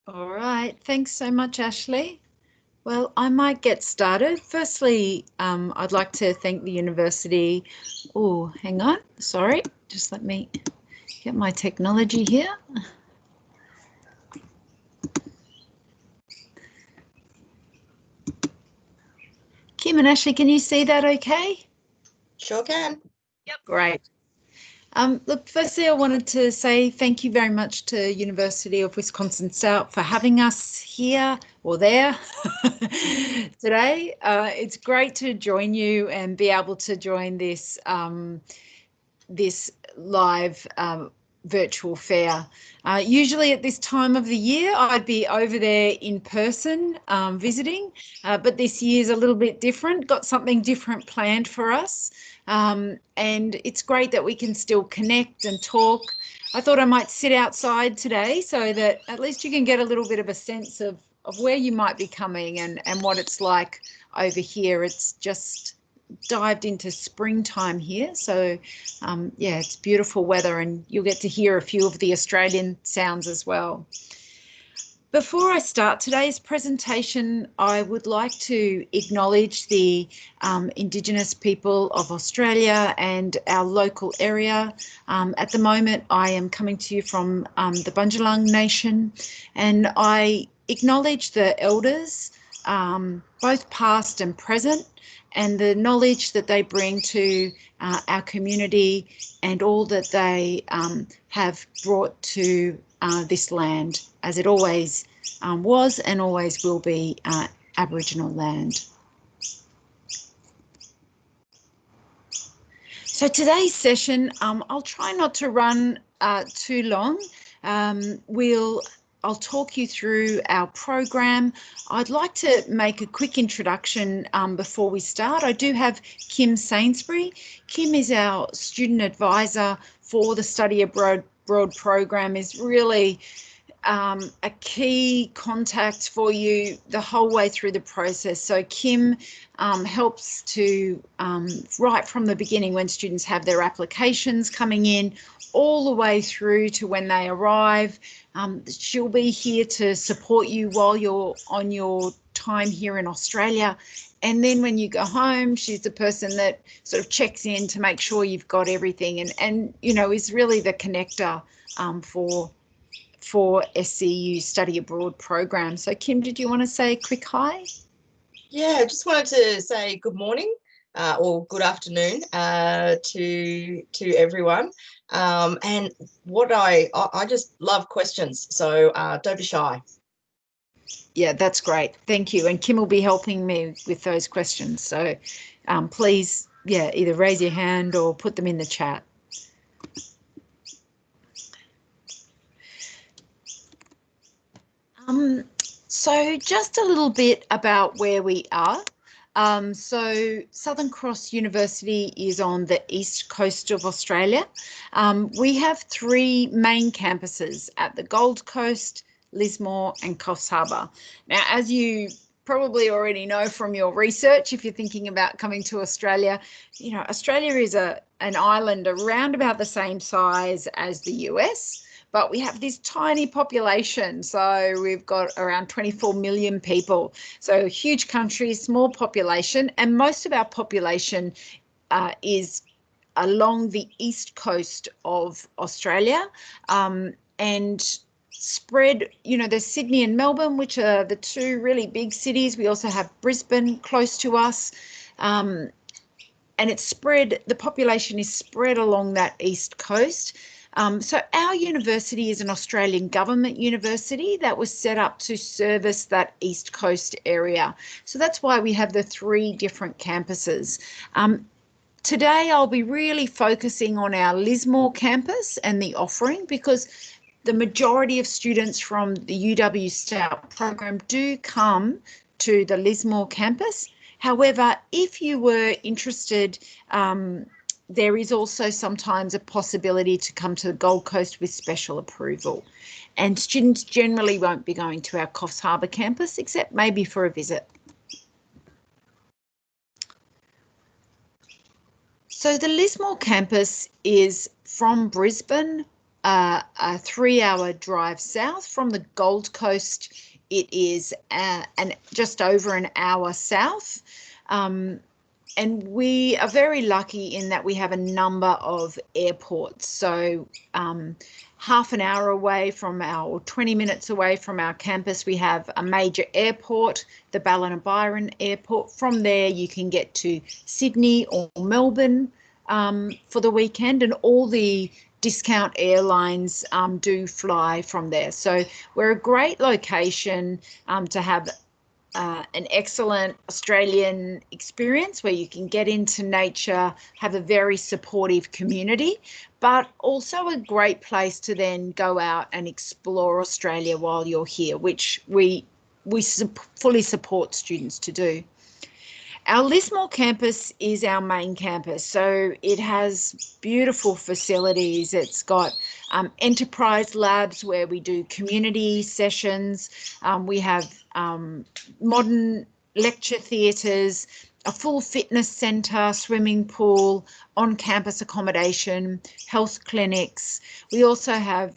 All right, thanks so much, Ashley. Well, I might get started. Firstly, I'd like to thank the university. Oh, hang on, sorry, just let me get my technology here. Kim and Ashley, can you see that okay? Sure can. Yep. Great. Look, firstly, I wanted to say thank you very much to University of Wisconsin-Stout for having us here or there today. It's great to join you and be able to join this this live virtual fair. Usually at this time of the year, I'd be over there in person visiting, but this year's a little bit different, got something different planned for us. And it's great that we can still connect and talk. I thought I might sit outside today so that at least you can get a little bit of a sense of where you might be coming and what it's like over here. It's just dived into springtime here, so yeah, it's beautiful weather and you'll get to hear a few of the Australian sounds as well. Before I start today's presentation, I would like to acknowledge the Indigenous people of Australia and our local area. At the moment, I am coming to you from the Bundjalung Nation, and I acknowledge the elders, both past and present, and the knowledge that they bring to our community and all that they have brought to this land, as it always was and always will be Aboriginal land. So today's session, I'll try not to run too long. I'll talk you through our program. I'd like to make a quick introduction before we start. I do have Kim Sainsbury. Kim is our student advisor for the Study Abroad program, is really a key contact for you the whole way through the process. So Kim helps to, right from the beginning when students have their applications coming in, all the way through to when they arrive. She'll be here to support you while you're on your time here in Australia. And then when you go home, she's the person that sort of checks in to make sure you've got everything and you know, is really the connector for SCU Study Abroad program. So Kim, did you want to say a quick hi? Yeah, I just wanted to say good morning or good afternoon to everyone. And what I just love questions, so don't be shy. Yeah, that's great. Thank you. And Kim will be helping me with those questions. So please, yeah, either raise your hand or put them in the chat. So just a little bit about where we are. So Southern Cross University is on the east coast of Australia. We have three main campuses at the Gold Coast, Lismore and Coffs Harbour. Now, as you probably already know from your research, if you're thinking about coming to Australia, you know, Australia is an island around about the same size as the US. But we have this tiny population. So we've got around 24 million people. So huge country, small population. And most of our population is along the east coast of Australia and spread, you know, there's Sydney and Melbourne, which are the two really big cities. We also have Brisbane close to us. And it's spread, the population is spread along that east coast. So our university is an Australian government university that was set up to service that East Coast area. So that's why we have the three different campuses. Today I'll be really focusing on our Lismore campus and the offering, because the majority of students from the UW-Stout program do come to the Lismore campus. However, if you were interested, there is also sometimes a possibility to come to the Gold Coast with special approval. And students generally won't be going to our Coffs Harbour campus, except maybe for a visit. So the Lismore campus is from Brisbane a 3-hour drive south. From the Gold Coast, it is just over an hour south. And we are very lucky in that we have a number of airports. So half an hour away from or 20 minutes away from our campus, we have a major airport, the Ballina Byron Airport. From there, you can get to Sydney or Melbourne for the weekend, and all the discount airlines do fly from there. So we're a great location to have an excellent Australian experience where you can get into nature, have a very supportive community, but also a great place to then go out and explore Australia while you're here, which we fully support students to do. Our Lismore campus is our main campus, so it has beautiful facilities. It's got enterprise labs where we do community sessions. We have modern lecture theatres, a full fitness centre, swimming pool, on-campus accommodation, health clinics. We also have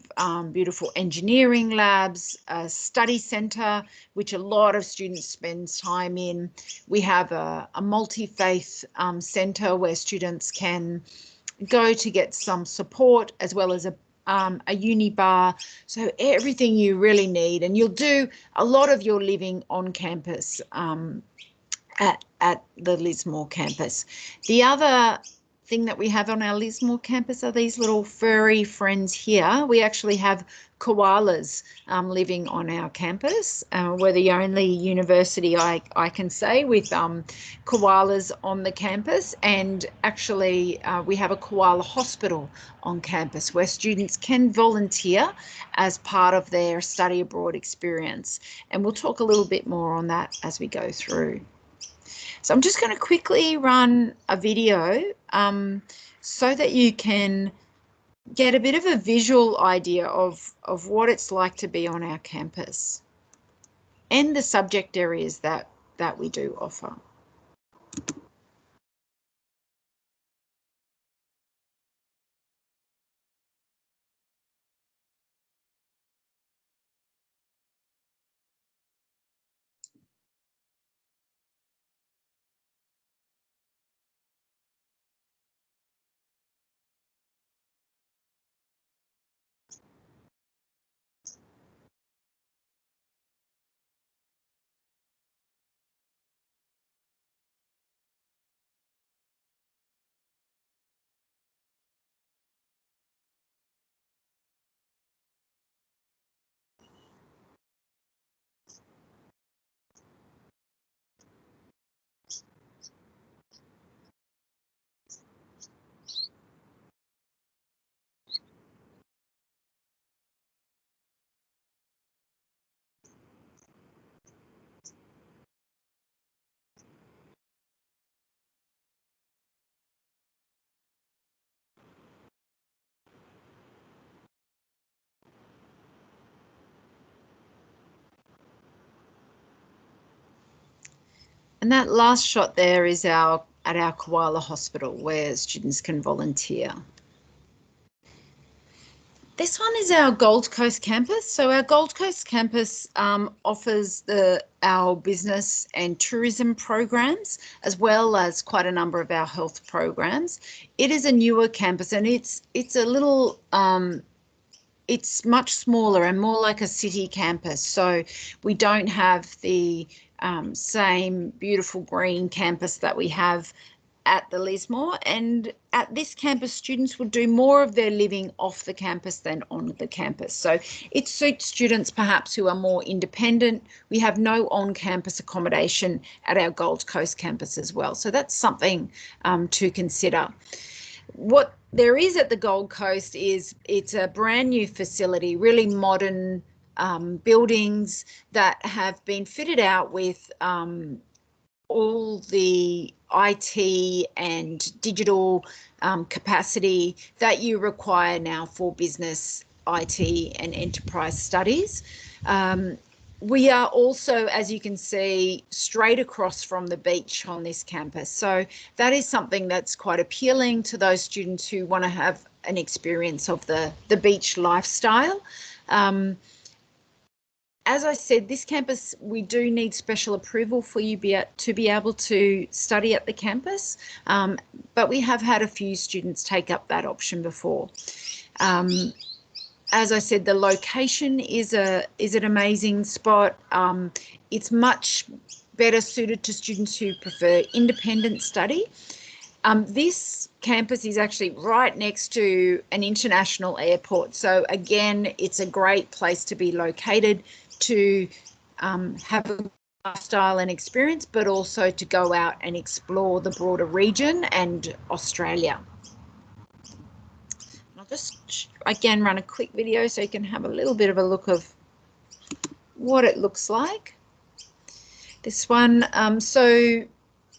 beautiful engineering labs, a study centre, which a lot of students spend time in. We have a multi-faith centre where students can go to get some support, as well as a uni bar. So everything you really need, and you'll do a lot of your living on campus at the Lismore campus. The other thing that we have on our Lismore campus are these little furry friends here. We actually have koalas living on our campus. We're the only university, I can say, with koalas on the campus, and actually we have a koala hospital on campus where students can volunteer as part of their study abroad experience, and we'll talk a little bit more on that as we go through. So I'm just going to quickly run a video so that you can get a bit of a visual idea of what it's like to be on our campus and the subject areas that we do offer. And that last shot there is at our koala hospital where students can volunteer. This one is our Gold Coast campus. So our Gold Coast campus offers our business and tourism programs, as well as quite a number of our health programs. It is a newer campus, and it's a little it's much smaller and more like a city campus. So we don't have the same beautiful green campus that we have at the Lismore, and at this campus students would do more of their living off the campus than on the campus. So it suits students perhaps who are more independent. We have no on-campus accommodation at our Gold Coast campus as well, so that's something to consider. What there is at the Gold Coast is it's a brand new facility, really modern buildings that have been fitted out with all the IT and digital capacity that you require now for business, IT and enterprise studies. we are also, as you can see, straight across from the beach on this campus. So that is something that's quite appealing to those students who want to have an experience of the beach lifestyle. As I said, this campus, we do need special approval for you to be able to study at the campus, but we have had a few students take up that option before. As I said, the location is an amazing spot. It's much better suited to students who prefer independent study. This campus is actually right next to an international airport. So again, it's a great place to be located, to have a lifestyle and experience, but also to go out and explore the broader region and Australia. I'll just again run a quick video so you can have a little bit of a look of what it looks like. This one, so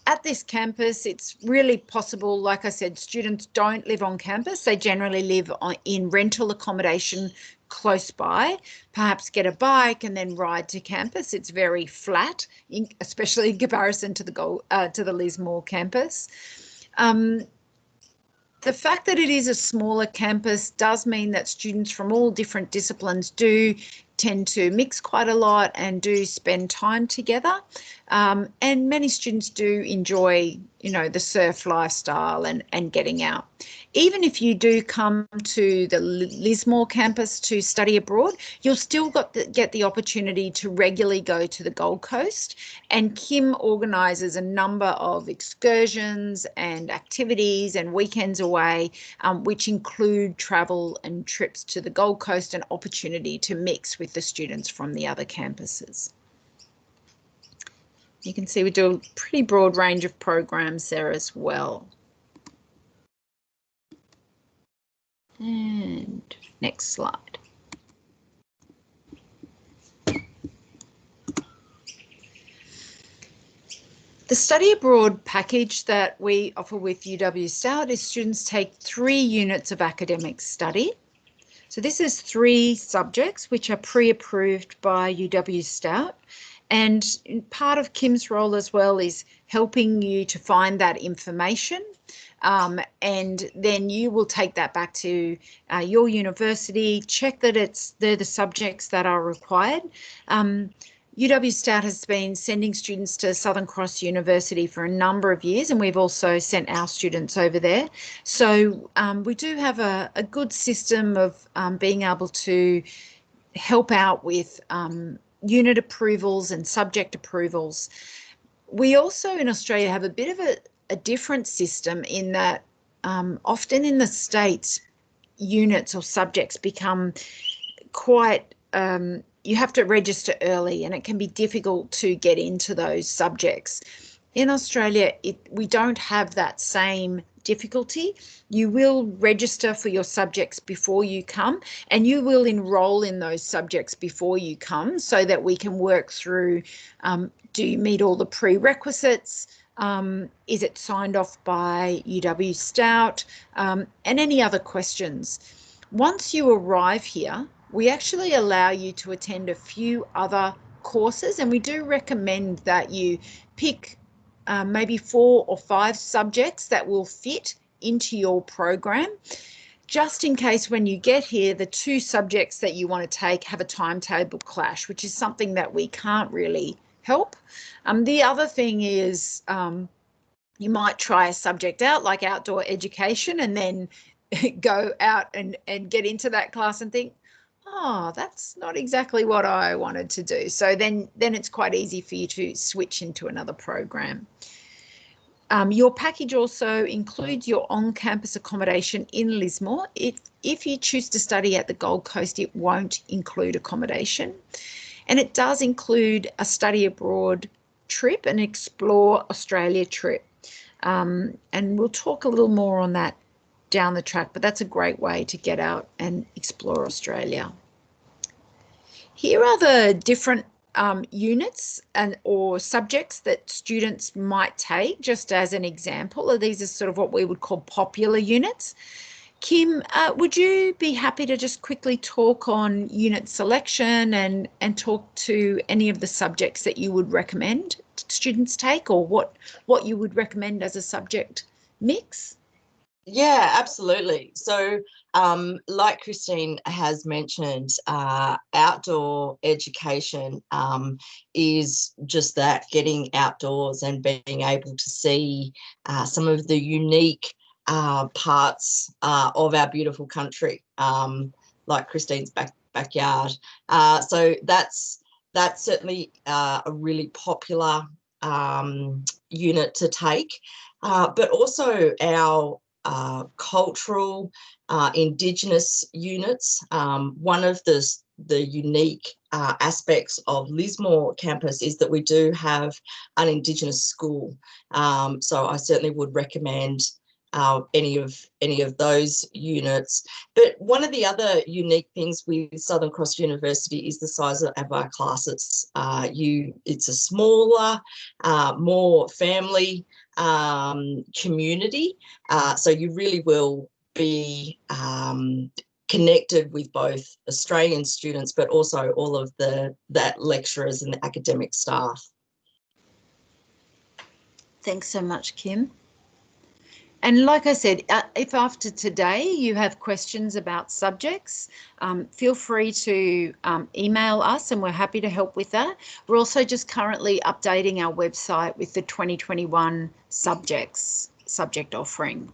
at this campus, it's really possible, like I said, students don't live on campus. They generally live in rental accommodation close by, perhaps get a bike and then ride to campus. It's very flat, especially in comparison to the Lismore campus. The fact that it is a smaller campus does mean that students from all different disciplines do tend to mix quite a lot and do spend time together. And many students do enjoy, the surf lifestyle and getting out. Even if you do come to the Lismore campus to study abroad, you'll still get the opportunity to regularly go to the Gold Coast. And Kim organises a number of excursions and activities and weekends away, which include travel and trips to the Gold Coast, and opportunity to mix with the students from the other campuses. You can see we do a pretty broad range of programs there as well. And next slide. The study abroad package that we offer with UW-Stout is students take 3 units of academic study. So this is 3 subjects which are pre-approved by UW-Stout. And part of Kim's role as well is helping you to find that information, and then you will take that back to your university, check that they're the subjects that are required. UW-Stout has been sending students to Southern Cross University for a number of years, and we've also sent our students over there. So we do have a good system of being able to help out with unit approvals and subject approvals. We also in Australia have a bit of a different system in that often in the States, units or subjects become quite, you have to register early, and it can be difficult to get into those subjects. In Australia, we don't have that same difficulty. You will register for your subjects before you come, and you will enrol in those subjects before you come, so that we can work through, do you meet all the prerequisites? Is it signed off by UW-Stout? And any other questions. Once you arrive here, we actually allow you to attend a few other courses, and we do recommend that you pick maybe 4 or 5 subjects that will fit into your program, just in case when you get here, the 2 subjects that you want to take have a timetable clash, which is something that we can't really help. The other thing is you might try a subject out like outdoor education, and then go out and get into that class and think, oh, that's not exactly what I wanted to do. So then it's quite easy for you to switch into another program. Your package also includes your on-campus accommodation in Lismore. If you choose to study at the Gold Coast, it won't include accommodation. And it does include a study abroad trip, an Explore Australia trip. And we'll talk a little more on that down the track, but that's a great way to get out and explore Australia. Here are the different units or subjects that students might take, just as an example. These are sort of what we would call popular units. Kim, would you be happy to just quickly talk on unit selection and talk to any of the subjects that you would recommend students take, or what you would recommend as a subject mix? Yeah, absolutely. So, like Christine has mentioned, outdoor education is just that, getting outdoors and being able to see some of the unique parts of our beautiful country, like Christine's backyard. So that's certainly a really popular unit to take, but also our cultural, Indigenous units. One of the unique aspects of Lismore campus is that we do have an Indigenous school. So I certainly would recommend any of those units. But one of the other unique things with Southern Cross University is the size of our classes. It's a smaller, more family community, so you really will be connected with both Australian students, but also all of that lecturers and the academic staff. Thanks so much, Kim. And like I said, if after today you have questions about subjects, feel free to email us and we're happy to help with that. We're also just currently updating our website with the 2021 subject offering.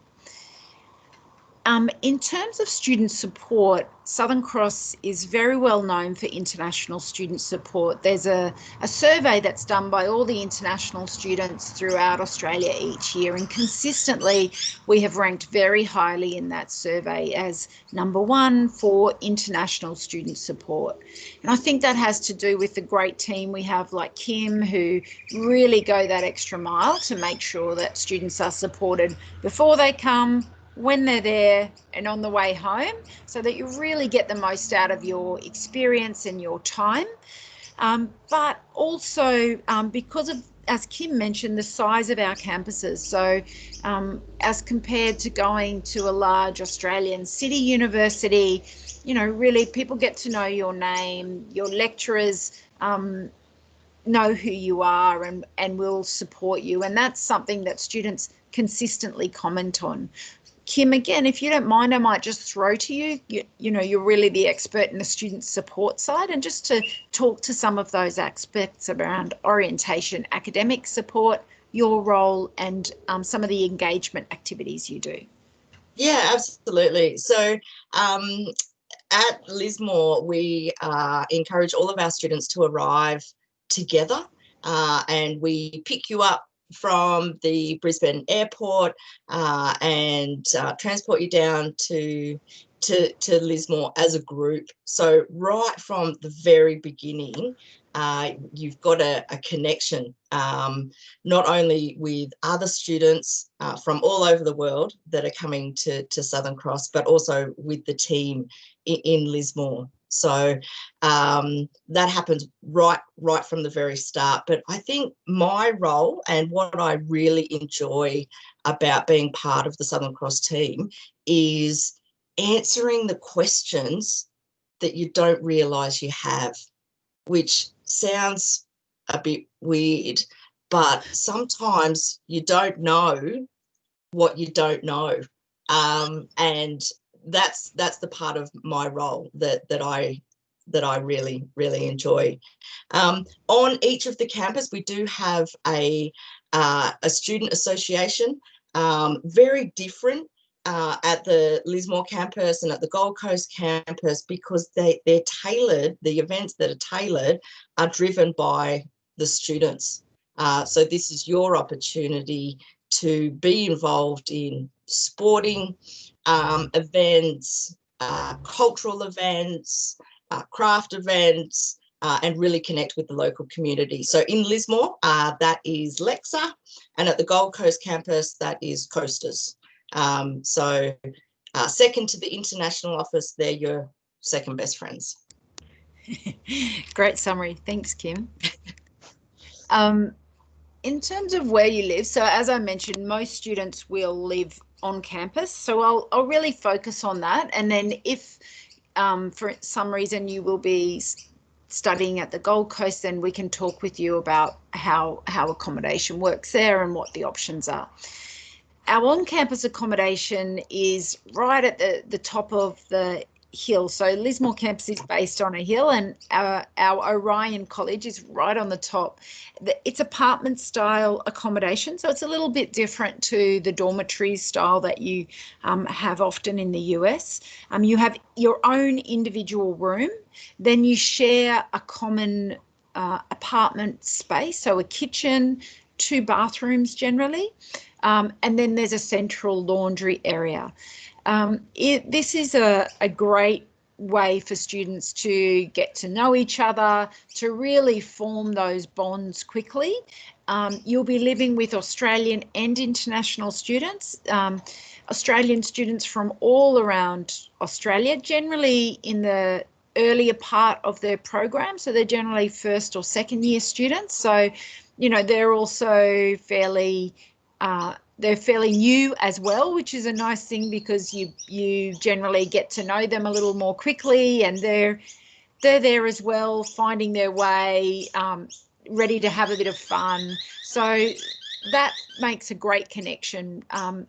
In terms of student support, Southern Cross is very well known for international student support. There's a survey that's done by all the international students throughout Australia each year, and consistently we have ranked very highly in that survey as #1 for international student support. And I think that has to do with the great team we have like Kim, who really go that extra mile to make sure that students are supported before they come, when they're there, and on the way home, so that you really get the most out of your experience and your time. But also because of, as Kim mentioned, the size of our campuses. So as compared to going to a large Australian city university, really people get to know your name, your lecturers know who you are and will support you. And that's something that students consistently comment on. Kim, again, if you don't mind, I might just throw to you. You're really the expert in the student support side, and just to talk to some of those aspects around orientation, academic support, your role, and some of the engagement activities you do. Yeah, absolutely. So at Lismore, we encourage all of our students to arrive together, and we pick you up from the Brisbane airport and transport you down to Lismore as a group. So right from the very beginning, you've got a connection, not only with other students from all over the world that are coming to Southern Cross, but also with the team in Lismore. So that happens right from the very start. But I think my role and what I really enjoy about being part of the Southern Cross team is answering the questions that you don't realise you have, which sounds a bit weird, but sometimes you don't know what you don't know. And that's the part of my role that I really enjoy. On each of the campus, we do have a student association, very different at the Lismore campus and at the Gold Coast campus, because they're tailored. The events that are tailored are driven by the students. So this is your opportunity to be involved in sporting events, cultural events, craft events, and really connect with the local community. So in Lismore, that is Lexa, and at the Gold Coast campus, that is Coasters. So second to the international office, they're your second best friends. Great summary. Thanks, Kim. In terms of where you live, so as I mentioned, most students will live on campus. So I'll really focus on that. And then if for some reason you will be studying at the Gold Coast, then we can talk with you about how accommodation works there and what the options are. Our on-campus accommodation is right at the top of the hill. So Lismore campus is based on a hill, and our Orion College is right on the top. It's apartment style accommodation, so it's a little bit different to the dormitory style that you have often in the US. You have your own individual room, then you share a common apartment space, so a kitchen, 2 bathrooms generally, and then there's a central laundry area. This is a great way for students to get to know each other, to really form those bonds quickly. You'll be living with Australian and international students, Australian students from all around Australia, generally in the earlier part of their program. So they're generally first or second year students. So, you know, they're also fairly new as well, which is a nice thing because you generally get to know them a little more quickly, and they're there as well, finding their way, ready to have a bit of fun. So that makes a great connection.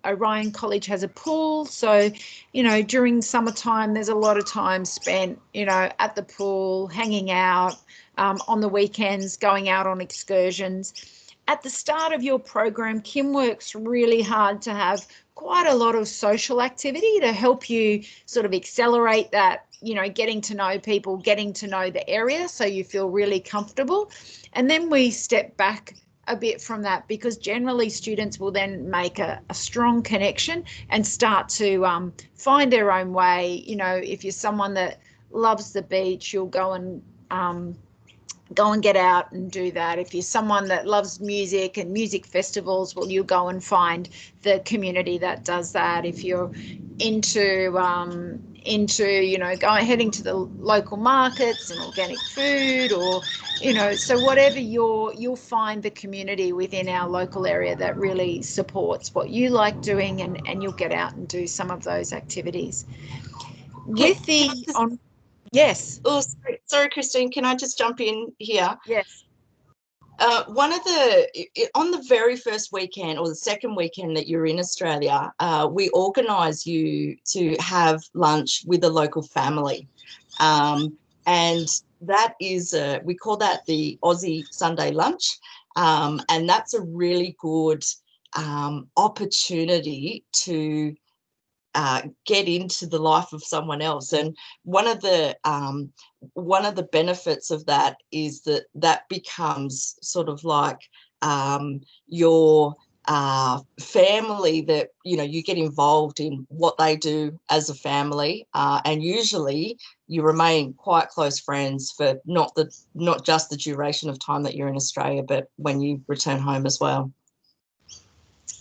Orion College has a pool, so, you know, during summertime, there's a lot of time spent, you know, at the pool, hanging out, on the weekends, going out on excursions. At the start of your program, Kim works really hard to have quite a lot of social activity to help you sort of accelerate that, you know, getting to know people, getting to know the area so you feel really comfortable. And then we step back a bit from that, because generally students will then make a strong connection and start to find their own way. You know, if you're someone that loves the beach, you'll go and get out and do that. If you're someone that loves music and music festivals, well, you'll go and find the community that does that. If you're into you know, heading to the local markets and organic food, or, you know, so whatever you'll find the community within our local area that really supports what you like doing, and you'll get out and do some of those activities. With the yes. Oh, sorry, Christine, can I just jump in here? Yes. On the very first weekend or the second weekend that you're in Australia, we organise you to have lunch with a local family. And that is, we call that the Aussie Sunday lunch. And that's a really good opportunity to get into the life of someone else. And one of the benefits of that is that becomes sort of like your family, that, you know, you get involved in what they do as a family, and usually you remain quite close friends for not just the duration of time that you're in Australia, but when you return home as well.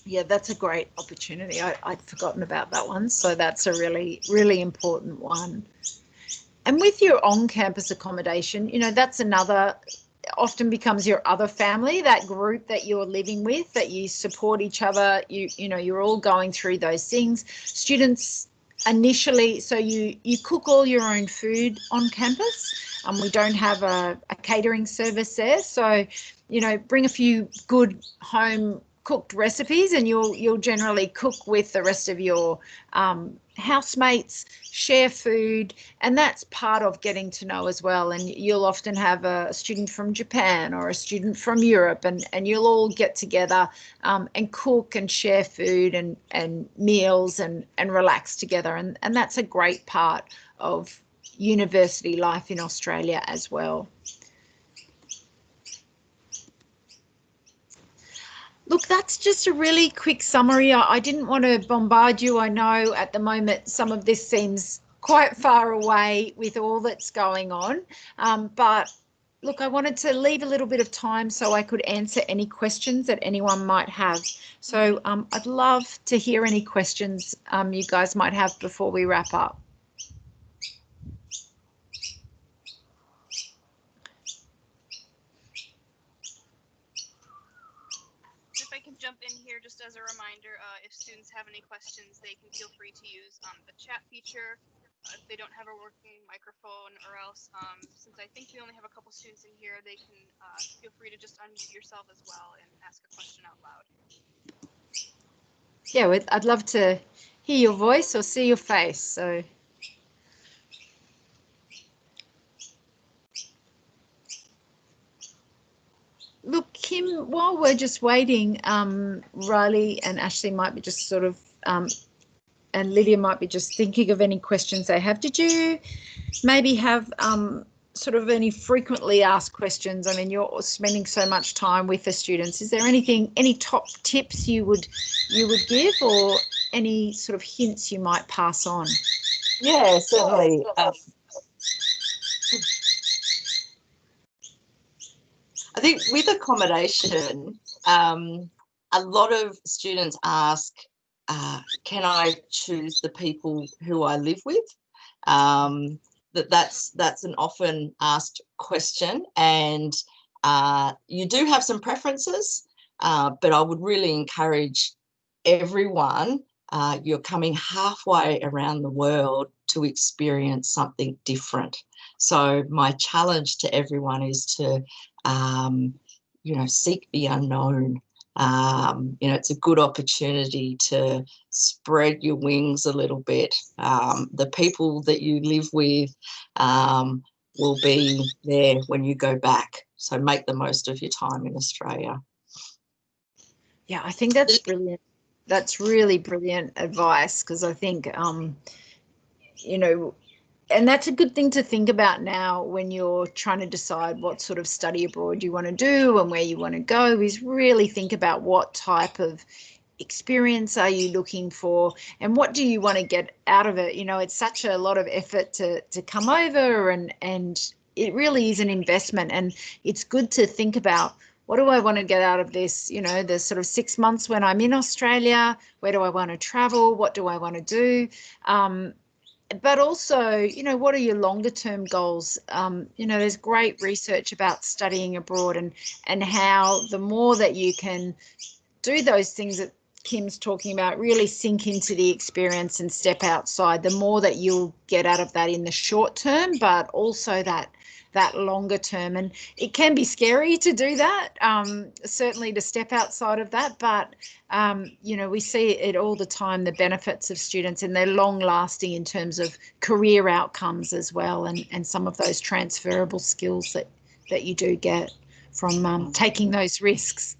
Yeah, that's a great opportunity. I'd forgotten about that one. So that's a really, really important one. And with your on-campus accommodation, you know, that's another, often becomes your other family, that group that you're living with, that you support each other. You know, you're all going through those things. Students initially, so you cook all your own food on campus. We don't have a catering service there. So, you know, bring a few good home cooked recipes, and you'll generally cook with the rest of your housemates, share food, and that's part of getting to know as well. And you'll often have a student from Japan or a student from Europe, and you'll all get together and cook and share food and meals and relax together. And that's a great part of university life in Australia as well. Look, that's just a really quick summary. I didn't want to bombard you. I know at the moment some of this seems quite far away with all that's going on. But look, I wanted to leave a little bit of time so I could answer any questions that anyone might have. So I'd love to hear any questions you guys might have before we wrap up. If I can jump in here, just as a reminder, if students have any questions, they can feel free to use the chat feature if they don't have a working microphone, or else, since I think we only have a couple students in here, they can feel free to just unmute yourself as well and ask a question out loud. Yeah, I'd love to hear your voice or see your face. So. Look, Kim, while we're just waiting, Riley and Ashley might be just sort of, and Lydia might be just thinking of any questions they have. Did you maybe have sort of any frequently asked questions? I mean, you're spending so much time with the students. Is there anything, any top tips you would give, or any sort of hints you might pass on? Yeah, certainly. I think with accommodation, a lot of students ask, can I choose the people who I live with? That's an often asked question, and you do have some preferences, but I would really encourage everyone, you're coming halfway around the world to experience something different. So my challenge to everyone is to seek the unknown. It's a good opportunity to spread your wings a little bit. The people that you live with will be there when you go back. So make the most of your time in Australia. Yeah, I think that's brilliant. That's really brilliant advice, because I think, and that's a good thing to think about now when you're trying to decide what sort of study abroad you want to do and where you want to go, is really think about what type of experience are you looking for and what do you want to get out of it. It's such a lot of effort to come over, and it really is an investment, and it's good to think about, what do I want to get out of this? The sort of 6 months when I'm in Australia, where do I want to travel? What do I want to do? But also, what are your longer term goals? There's great research about studying abroad, and how the more that you can do those things that Kim's talking about, really sink into the experience and step outside, the more that you'll get out of that in the short term, but also that longer term. And it can be scary to do that, certainly to step outside of that, but we see it all the time, the benefits of students, and they're long lasting in terms of career outcomes as well, and some of those transferable skills that you do get from taking those risks.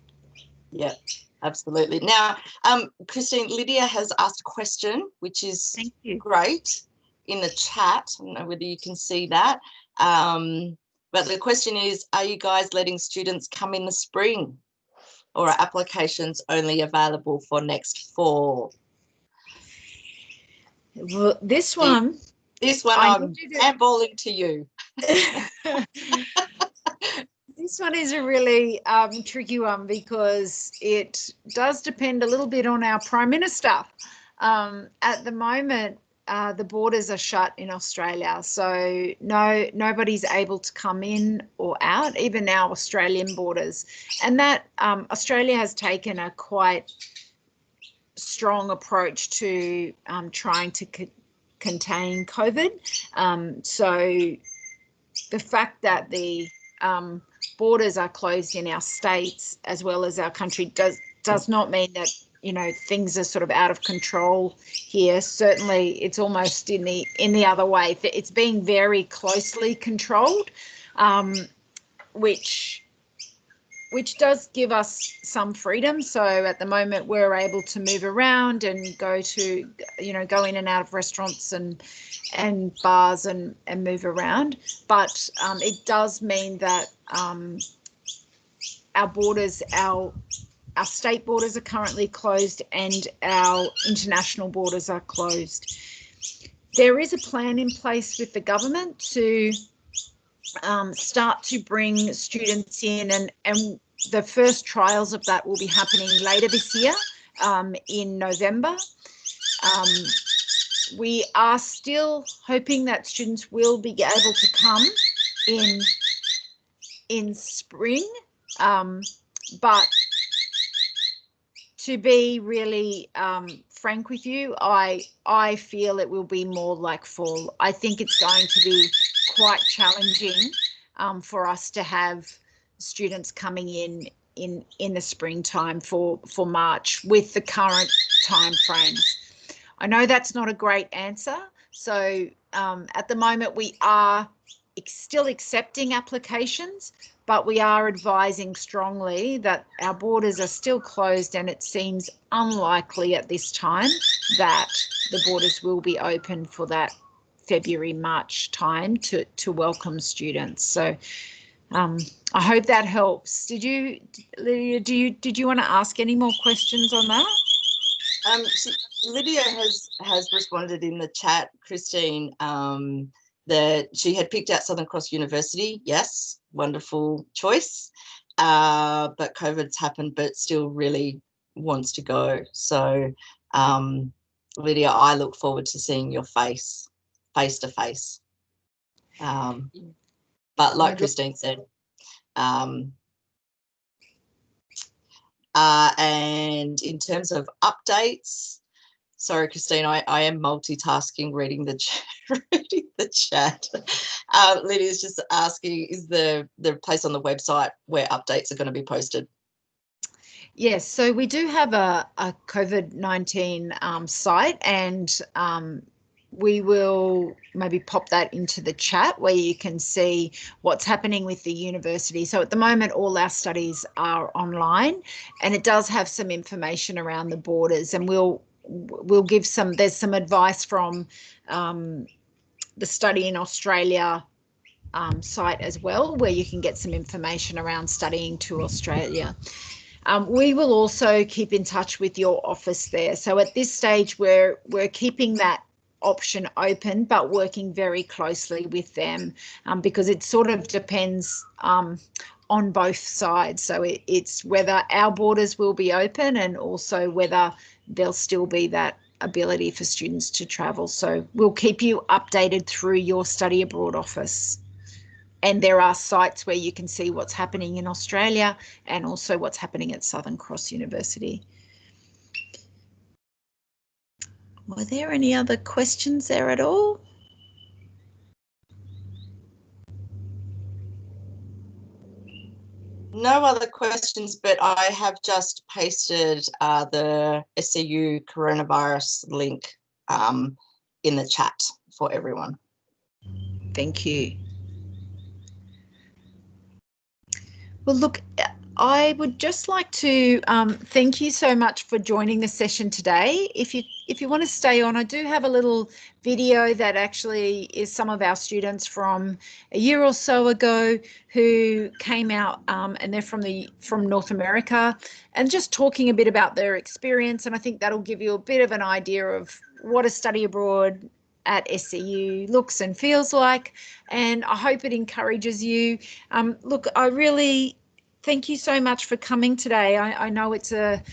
Yeah, absolutely. Now, Christine, Lydia has asked a question, which is great, in the chat. I don't know whether you can see that. But the question is, are you guys letting students come in the spring, or are applications only available for next fall? Well, this one I'm handballing to you. This one is a really tricky one, because it does depend a little bit on our Prime Minister. At the moment, the borders are shut in Australia, so nobody's able to come in or out, even our Australian borders. And that Australia has taken a quite strong approach to trying to contain COVID. So the fact that the borders are closed in our states as well as our country does not mean that things are sort of out of control here. Certainly, it's almost in the other way. It's being very closely controlled, which does give us some freedom. So at the moment, we're able to move around and go in and out of restaurants and bars and move around. But it does mean that our borders, our state borders are currently closed, and our international borders are closed. There is a plan in place with the government to start to bring students in, and the first trials of that will be happening later this year, in November. We are still hoping that students will be able to come in spring, but to be really frank with you, I feel it will be more like fall. I think it's going to be quite challenging for us to have students coming in the springtime for March with the current time frames. I know that's not a great answer. So at the moment we are still accepting applications, but we are advising strongly that our borders are still closed, and it seems unlikely at this time that the borders will be open for that February, March time to welcome students. So I hope that helps. Lydia, did you want to ask any more questions on that? Lydia has responded in the chat, Christine, that she had picked out Southern Cross University. Yes, wonderful choice. But COVID's happened, but still really wants to go. So, Lydia, I look forward to seeing your face to face. But like Christine said, and in terms of updates, sorry, Christine, I am multitasking, reading the chat. Lydia's just asking, is the place on the website where updates are going to be posted? Yes, so we do have a COVID-19 site, and we will maybe pop that into the chat where you can see what's happening with the university. So at the moment, all our studies are online, and it does have some information around the borders, and we'll give there's some advice from the Study in Australia site as well, where you can get some information around studying to Australia. We will also keep in touch with your office there. So at this stage, we're keeping that option open, but working very closely with them because it sort of depends on both sides. So it's whether our borders will be open and also whether there'll still be that ability for students to travel. So we'll keep you updated through your study abroad office. And there are sites where you can see what's happening in Australia and also what's happening at Southern Cross University. Were there any other questions there at all? No other questions, but I have just pasted the SCU coronavirus link in the chat for everyone. Thank you. Well, look, I would just like to thank you so much for joining the session today. If you want to stay on, I do have a little video that actually is some of our students from a year or so ago who came out and they're from North America, and just talking a bit about their experience. And I think that'll give you a bit of an idea of what a study abroad at SCU looks and feels like, and I hope it encourages you. Look, I really thank you so much for coming today. I know it's a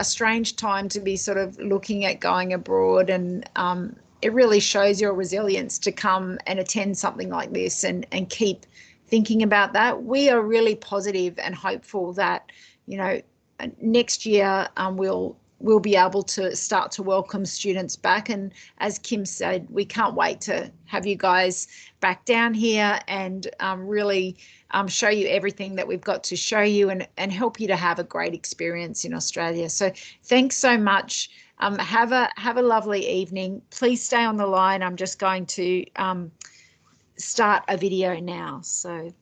strange time to be sort of looking at going abroad, and it really shows your resilience to come and attend something like this and keep thinking about that. We are really positive and hopeful that, you know, next year we'll be able to start to welcome students back. And as Kim said, we can't wait to have you guys back down here and really show you everything that we've got to show you and help you to have a great experience in Australia. So thanks so much. Have a lovely evening. Please stay on the line. I'm just going to start a video now. So.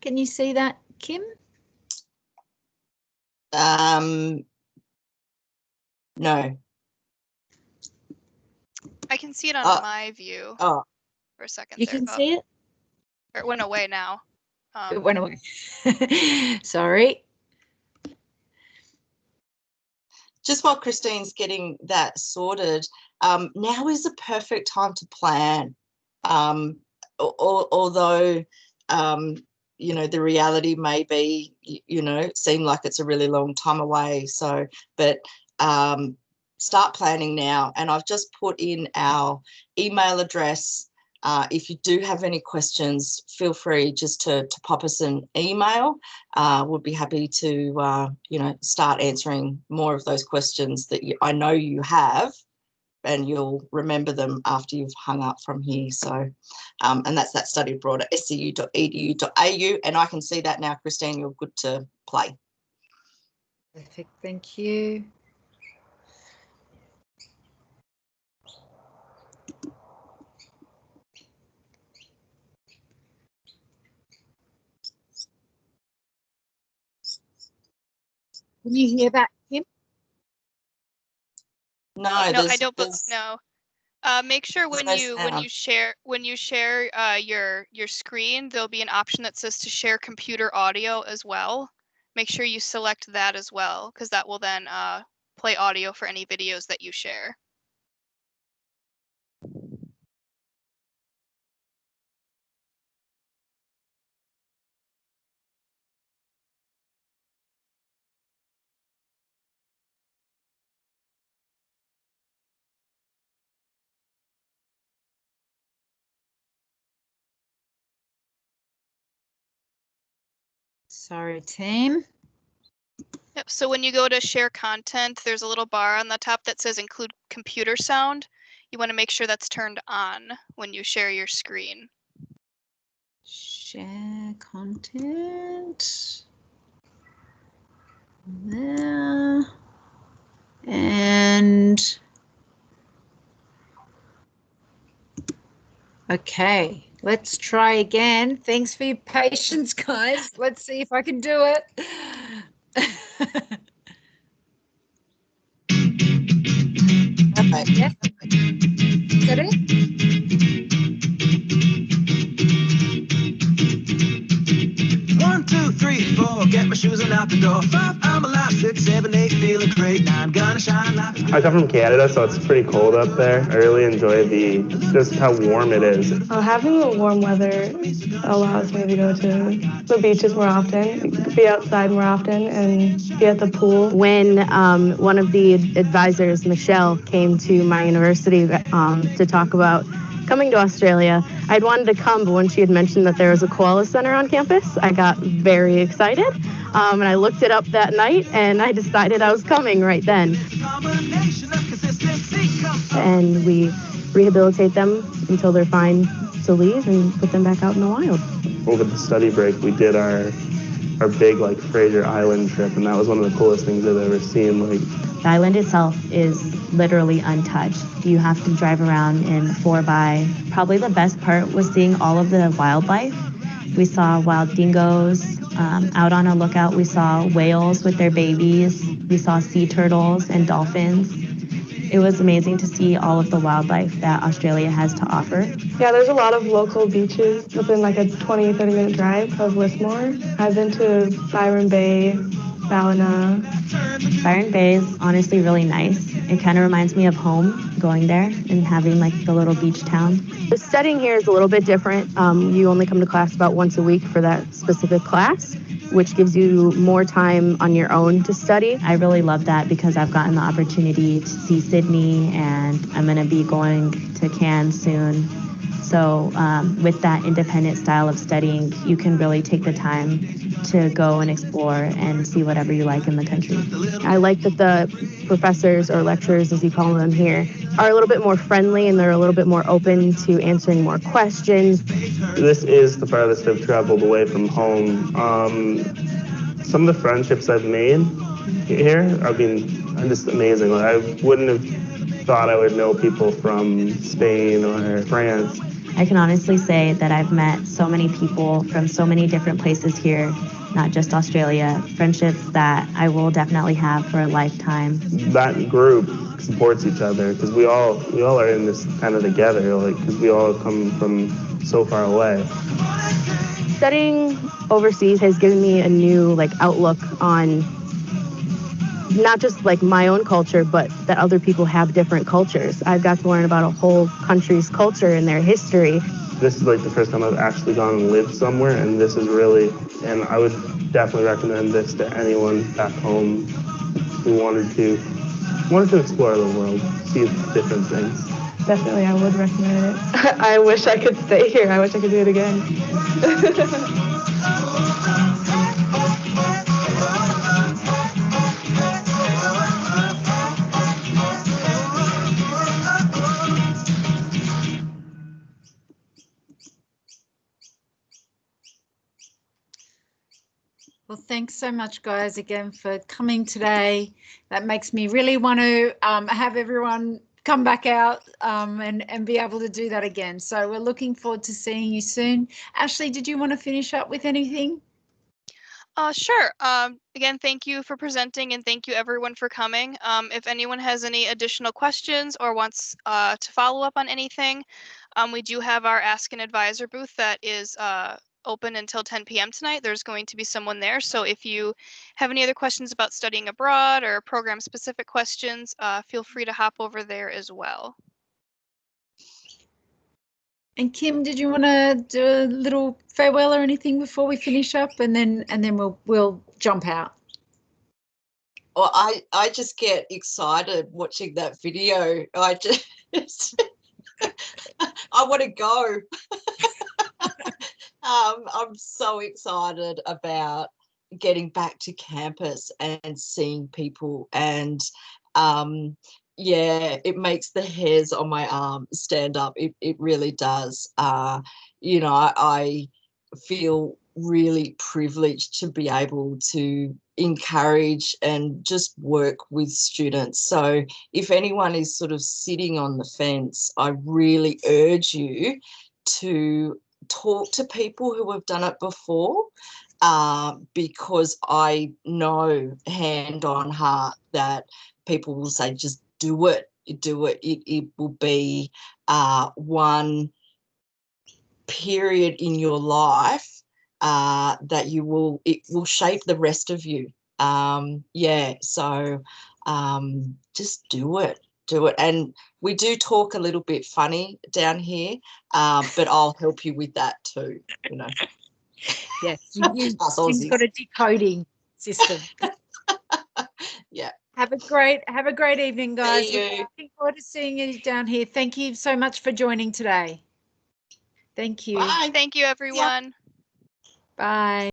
Can you see that, Kim? No. I can see it on my view for a second. You can see it? It went away now. It went away. Sorry. Just while Christine's getting that sorted, now is the perfect time to plan. Although, you know, the reality may be, you know, seem like it's a really long time away. So, but start planning now. And I've just put in our email address If you do have any questions, feel free just to pop us an email. We'll be happy to, start answering more of those questions that I know you have, and you'll remember them after you've hung up from here. So, and that's that study abroad at scu.edu.au. And I can see that now, Christine, you're good to play. Perfect, thank you. Can you hear that, Kim? No, I don't. No. Make sure when you share your screen, there'll be an option that says to share computer audio as well. Make sure you select that as well, because that will then play audio for any videos that you share. Sorry, team. Yep. So when you go to share content, there's a little bar on the top that says include computer sound. You want to make sure that's turned on when you share your screen. Share content. There. And okay, let's try again. Thanks for your patience, guys. Let's see if I can do it. Okay. Yes. Is that it? 1, 2, 3, 4, get my shoes and out the door. 5, I'm alive. 6, 7, 8, feeling great. 9, gonna shine like. I come from Canada, so it's pretty cold up there. I really enjoy just how warm it is. Having the warm weather allows me to go to the beaches more often, be outside more often, and be at the pool. When one of the advisors, Michelle, came to my university to talk about coming to Australia, I'd wanted to come, but when she had mentioned that there was a koala center on campus, I got very excited. And I looked it up that night, and I decided I was coming right then. And we rehabilitate them until they're fine to leave and put them back out in the wild. Over the study break, we did our big Fraser Island trip, and that was one of the coolest things I've ever seen. The island itself is literally untouched. You have to drive around in 4x. Probably the best part was seeing all of the wildlife. We saw wild dingoes. Out on a lookout, we saw whales with their babies. We saw sea turtles and dolphins. It was amazing to see all of the wildlife that Australia has to offer. Yeah, there's a lot of local beaches within a 20-30-minute drive of Lismore. I've been to Byron Bay, Ballina. Byron Bay is honestly really nice. It kind of reminds me of home, going there and having the little beach town. The studying here is a little bit different. You only come to class about once a week for that specific class, which gives you more time on your own to study. I really love that because I've gotten the opportunity to see Sydney, and I'm going to be going to Cairns soon. So with that independent style of studying, you can really take the time to go and explore and see whatever you like in the country. I like that the professors or lecturers, as you call them here, are a little bit more friendly, and they're a little bit more open to answering more questions. This is the farthest I've traveled away from home. Some of the friendships I've made here are just amazing. I wouldn't have thought I would know people from Spain or France. I can honestly say that I've met so many people from so many different places here, not just Australia, friendships that I will definitely have for a lifetime. That group supports each other because we all are in this kind of together, because we all come from so far away. Studying overseas has given me a new outlook on not just my own culture, but that other people have different cultures. I've got to learn about a whole country's culture and their history. This is the first time I've actually gone and lived somewhere, and this is really, and I would definitely recommend this to anyone back home who wanted to explore the world, see different things. definitely I would recommend it. I wish I could stay here. I wish I could do it again. Well, thanks so much, guys, again for coming today. That makes me really want to have everyone come back out and be able to do that again. So we're looking forward to seeing you soon. Ashley, did you want to finish up with anything? Sure. Again, thank you for presenting and thank you everyone for coming. If anyone has any additional questions or wants to follow up on anything, we do have our Ask an Advisor booth that is open until 10 p.m. tonight. There's going to be someone there. So if you have any other questions about studying abroad or program specific questions, feel free to hop over there as well. And Kim, did you want to do a little farewell or anything before we finish up, and then we'll jump out? Well, I just get excited watching that video. I just I want to go. I'm so excited about getting back to campus and seeing people, and yeah, it makes the hairs on my arm stand up. It really does. You know, I feel really privileged to be able to encourage and just work with students. So if anyone is sort of sitting on the fence, I really urge you to talk to people who have done it before, because I know hand on heart that people will say, just do it, do it. It will be one period in your life that it will shape the rest of you. Yeah, so just do it. And we do talk a little bit funny down here, but I'll help you with that too, you know. Yes, Us you've Aussies. got a decoding system. Yeah. Have a great evening, guys. See you. Looking forward to seeing you down here. Thank you so much for joining today. Thank you. Bye. Thank you, everyone. Bye.